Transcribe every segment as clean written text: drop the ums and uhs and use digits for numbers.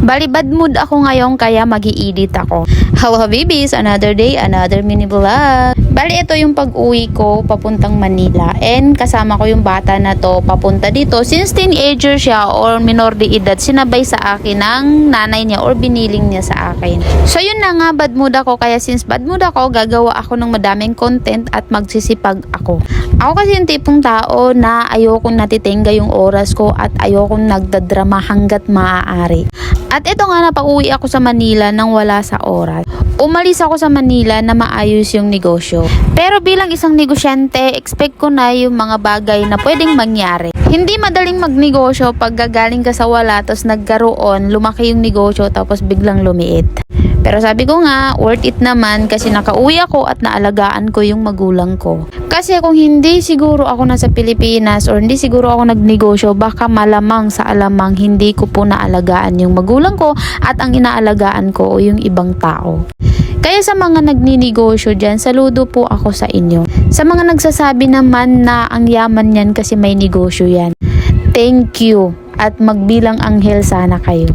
Bali, bad mood ako ngayon kaya mag-i-edit ako. Hello habibis, another day, another mini vlog. Bali, ito yung pag-uwi ko papuntang Manila. And kasama ko yung bata na to papunta dito. Since teenager siya or minor de edad, sinabay sa akin ng nanay niya or biniling niya sa akin. So yun na nga, bad mood ako. Kaya since bad mood ako, gagawa ako ng madaming content at magsisipag ako. Ako kasi yung tipong tao na ayokong natitingga yung oras ko at ayokong nagdadrama hanggat maaari. At ito nga, napauwi ako sa Manila nang wala sa oras. Umalis ako sa Manila na maayos yung negosyo. Pero bilang isang negosyante, expect ko na yung mga bagay na pwedeng mangyari. Hindi madaling magnegosyo pag gagaling ka sa wala, tapos nagkaroon, lumaki yung negosyo, tapos biglang lumiit. Pero sabi ko nga, worth it naman kasi nakauwi ako at naalagaan ko yung magulang ko. Kasi kung hindi siguro ako nasa Pilipinas or hindi siguro ako nagnegosyo, baka malamang sa alamang hindi ko po naalagaan yung magulang ko at ang inaalagaan ko o yung ibang tao. Kaya sa mga nagninegosyo dyan, saludo po ako sa inyo. Sa mga nagsasabi naman na ang yaman yan kasi may negosyo yan, thank you at magbilang anghel sana kayo.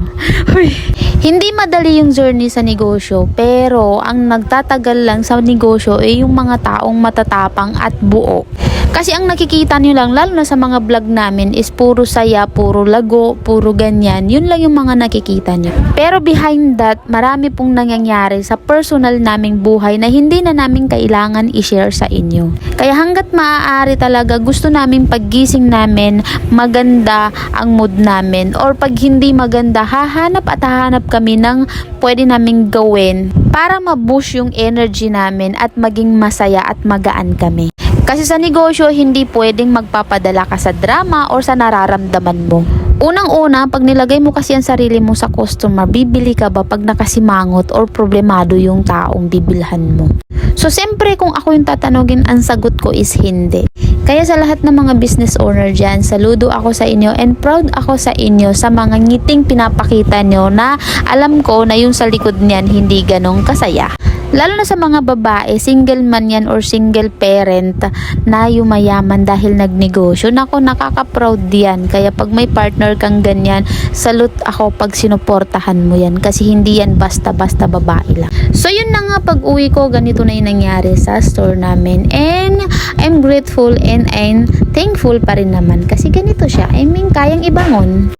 Hindi madali yung journey sa negosyo, pero ang nagtatagal lang sa negosyo ay yung mga taong matatapang at buo. Kasi ang nakikita nyo lang, lalo na sa mga vlog namin, is puro saya, puro lago, puro ganyan. Yun lang yung mga nakikita nyo. Pero behind that, marami pong nangyayari sa personal naming buhay na hindi na namin kailangan i-share sa inyo. Kaya hanggat maaari talaga, gusto namin paggising namin, maganda ang mood namin. Or pag hindi maganda, hahanap at hahanap kami ng pwede naming gawin para ma-boost yung energy namin at maging masaya at magaan kami. Kasi sa negosyo, hindi pwedeng magpapadala ka sa drama or sa nararamdaman mo. Unang-una, pag nilagay mo kasi ang sarili mo sa customer, bibili ka ba pag nakasimangot or problemado yung taong bibilhan mo? So, siyempre kung ako yung tatanungin, ang sagot ko is hindi. Kaya sa lahat ng mga business owner dyan, saludo ako sa inyo and proud ako sa inyo sa mga ngiting pinapakita nyo na alam ko na yung sa likod niyan hindi ganong kasaya. Lalo na sa mga babae, single man yan or single parent na yumayaman dahil nagnegosyo. Nako, nakaka-proud yan. Kaya pag may partner kang ganyan, salute ako pag sinuportahan mo yan. Kasi hindi yan basta-basta babae lang. So yun na nga, pag uwi ko, ganito na yung nangyari sa store namin. And I'm grateful and I'm thankful pa rin naman. Kasi ganito siya. I mean, kayang ibangon.